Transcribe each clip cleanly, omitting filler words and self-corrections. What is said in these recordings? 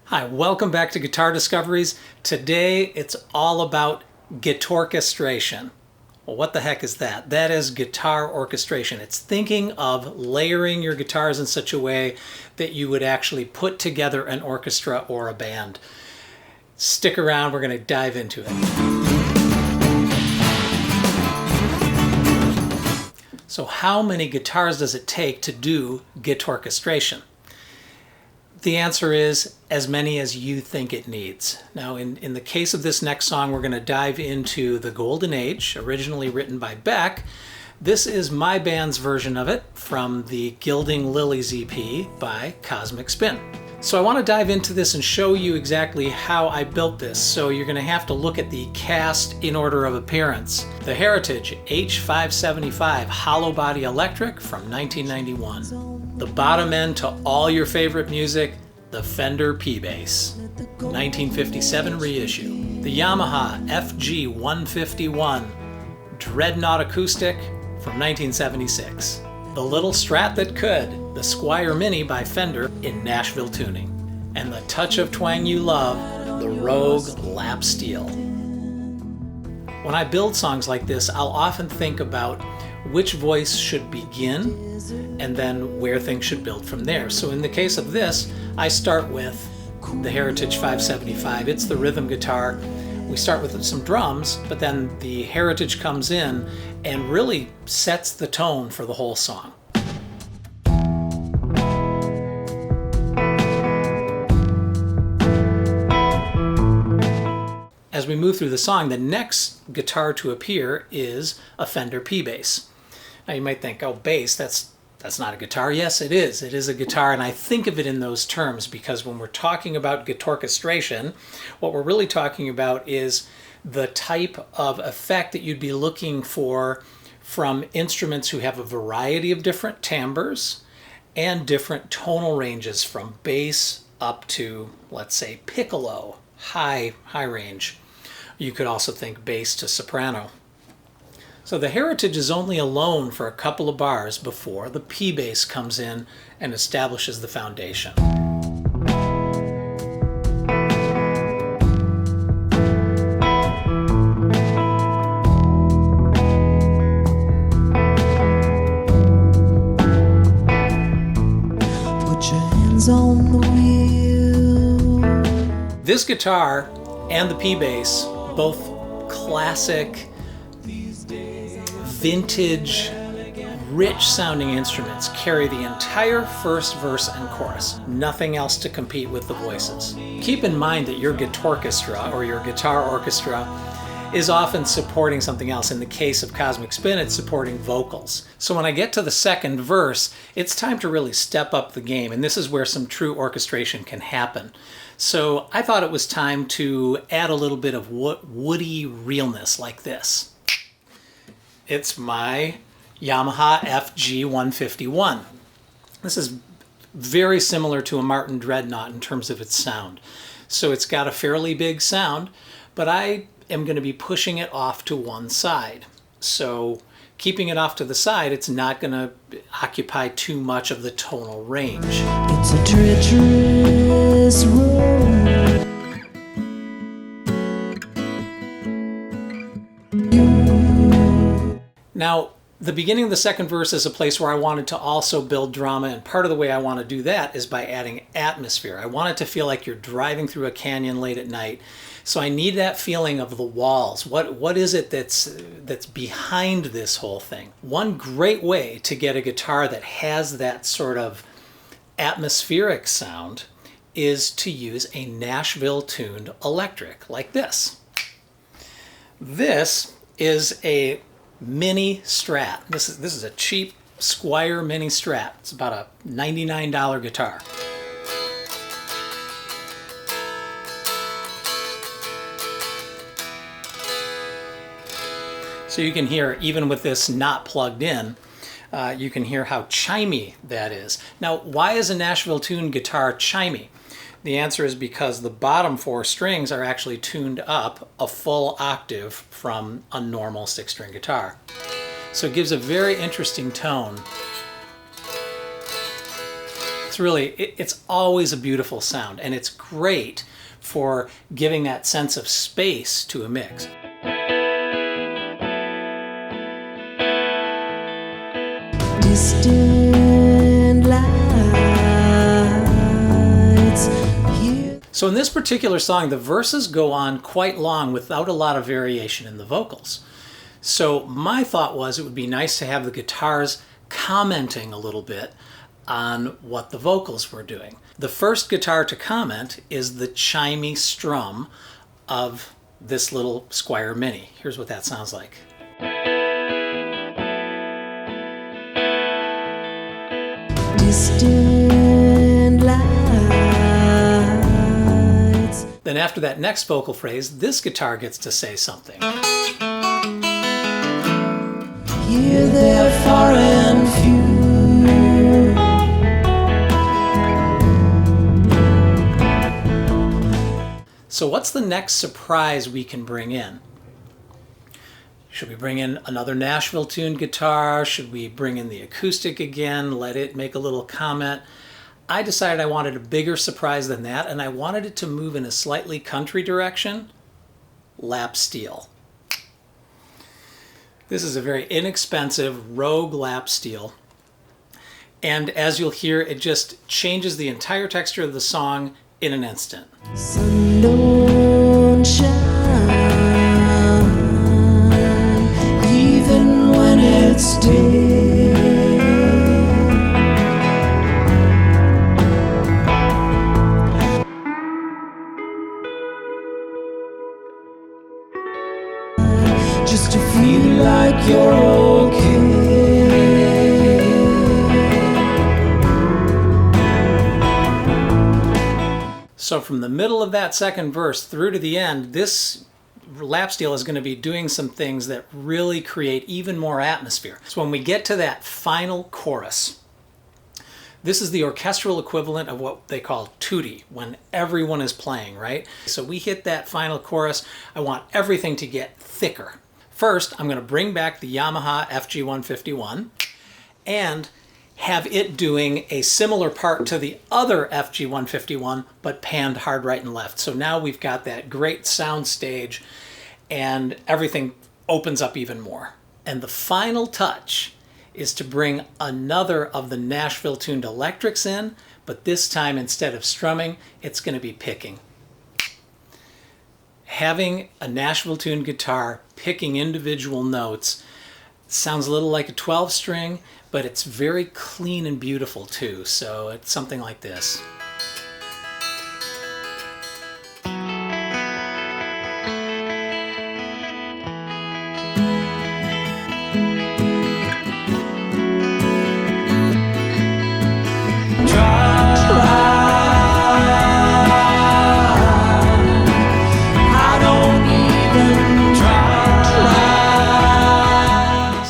Hi, welcome back to Guitar Discoveries. Today it's all about GUITORCHESTRATION. Well, what the heck is that? That is guitar orchestration. It's thinking of layering your guitars in such a way that you would actually put together an orchestra or a band. Stick around, we're going to dive into it. So how many guitars does it take to do GUITORCHESTRATION? The answer is as many as you think it needs. Now, in the case of this next song, we're going to dive into the Golden Age, originally written by Beck. This is my band's version of it from the Gilding Lilies EP by Cosmic Spin. So I want to dive into this and show you exactly how I built this. So you're going to have to look at the cast in order of appearance. The Heritage H575 Hollow Body Electric from 1991. The bottom end to all your favorite music, the Fender P-Bass, 1957 reissue. The Yamaha FG151 Dreadnought Acoustic from 1976. The Little Strat That Could, the Squire Mini by Fender in Nashville tuning. And the touch of twang you love, the Rogue Lap Steel. When I build songs like this, I'll often think about which voice should begin and then where things should build from there. So in the case of this, I start with the Heritage 575. It's the rhythm guitar. We start with some drums, but then the Heritage comes in and really sets the tone for the whole song. As we move through the song, the next guitar to appear is a Fender P-Bass. Now you might think, oh, bass, that's not a guitar. Yes, it is. It is a guitar, and I think of it in those terms because when we're talking about GUITORCHESTRATION, what we're really talking about is the type of effect that you'd be looking for from instruments who have a variety of different timbres and different tonal ranges from bass up to, let's say, piccolo, high range. You could also think bass to soprano. So the Heritage is only alone for a couple of bars before the P-Bass comes in and establishes the foundation. Put your hands on the wheel. This guitar and the P-Bass, both classic, vintage, rich sounding instruments, carry the entire first verse and chorus. Nothing else to compete with the voices. Keep in mind that your GUITORCHESTRA or your guitar orchestra is often supporting something else. In the case of Cosmic Spin, it's supporting vocals. So when I get to the second verse, it's time to really step up the game, and this is where some true orchestration can happen. So I thought it was time to add a little bit of woody realness like this. It's my Yamaha FG151. This is very similar to a Martin Dreadnought in terms of its sound. So it's got a fairly big sound, but I am going to be pushing it off to one side. So keeping it off to the side, it's not going to occupy too much of the tonal range. It's a treacherous road. Now, the beginning of the second verse is a place where I wanted to also build drama, and part of the way I want to do that is by adding atmosphere. I want it to feel like you're driving through a canyon late at night. So I need that feeling of the walls. What is it that's behind this whole thing? One great way to get a guitar that has that sort of atmospheric sound is to use a Nashville tuned electric like this. This is a Mini Strat. This is a cheap Squire Mini Strat. It's about a $99 guitar. So you can hear, even with this not plugged in, you can hear how chimey that is. Now, why is a Nashville tuned guitar chimey? The answer is because the bottom four strings are actually tuned up a full octave from a normal 6-string guitar. So it gives a very interesting tone. It's always a beautiful sound, and it's great for giving that sense of space to a mix. Distant lights. So in this particular song, the verses go on quite long without a lot of variation in the vocals. So my thought was it would be nice to have the guitars commenting a little bit on what the vocals were doing. The first guitar to comment is the chimey strum of this little Squier Mini. Here's what that sounds like. Distant lights. Then after that next vocal phrase, this guitar gets to say something. Here they're far and few. So what's the next surprise we can bring in? Should we bring in another Nashville tuned guitar? Should we bring in the acoustic again? Let it make a little comment? I decided I wanted a bigger surprise than that, and I wanted it to move in a slightly country direction. Lap steel. This is a very inexpensive Rogue lap steel. And as you'll hear, it just changes the entire texture of the song in an instant. Sun don't shine, even when it's day. Just to feel like you're okay. So from the middle of that second verse through to the end, this lap steel is going to be doing some things that really create even more atmosphere. So when we get to that final chorus, this is the orchestral equivalent of what they call tutti, when everyone is playing, right? So we hit that final chorus, I want everything to get thicker. First, I'm going to bring back the Yamaha FG151 and have it doing a similar part to the other FG151, but panned hard right and left. So now we've got that great sound stage and everything opens up even more. And the final touch is to bring another of the Nashville tuned electrics in, but this time instead of strumming, it's going to be picking. Having a Nashville tuned guitar picking individual notes sounds a little like a 12 string, but it's very clean and beautiful too. So it's something like this.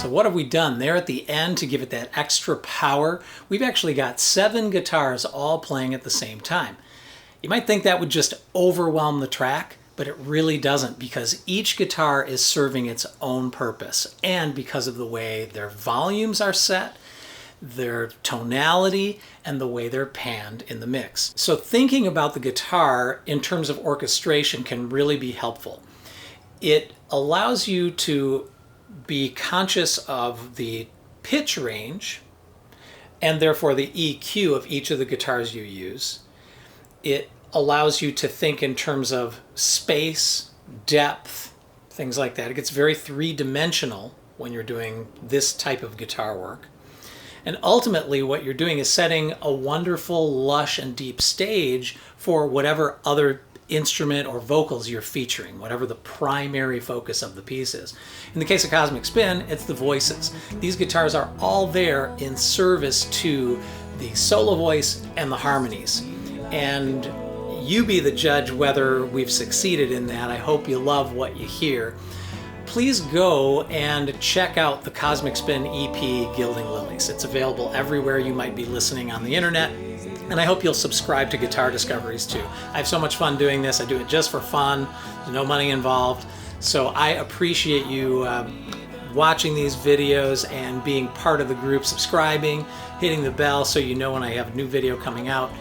What have we done there at the end to give it that extra power? We've actually got 7 guitars all playing at the same time. You might think that would just overwhelm the track, but it really doesn't, because each guitar is serving its own purpose, and because of the way their volumes are set, their tonality, and the way they're panned in the mix. So thinking about the guitar in terms of orchestration can really be helpful. It allows you to be conscious of the pitch range and therefore the EQ of each of the guitars you use. It allows you to think in terms of space, depth, things like that. It gets very three-dimensional when you're doing this type of guitar work. And ultimately what you're doing is setting a wonderful, lush, and deep stage for whatever other instrument or vocals you're featuring, whatever the primary focus of the piece is. In the case of Cosmic Spin, it's the voices. These guitars are all there in service to the solo voice and the harmonies. And you be the judge whether we've succeeded in that. I hope you love what you hear. Please go and check out the Cosmic Spin EP, Gilding Lilies. It's available everywhere you might be listening on the internet. And I hope you'll subscribe to Guitar Discoveries too. I have so much fun doing this. I do it just for fun. There's no money involved. So I appreciate you watching these videos and being part of the group, subscribing, hitting the bell so you know when I have a new video coming out.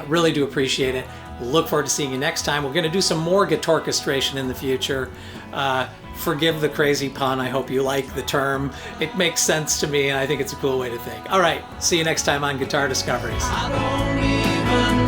Really do appreciate it. Look forward to seeing you next time. We're going to do some more guitorchestration in the future. Forgive the crazy pun. I hope you like the term. It makes sense to me, and I think it's a cool way to think. All right, see you next time on Guitar Discoveries. I don't even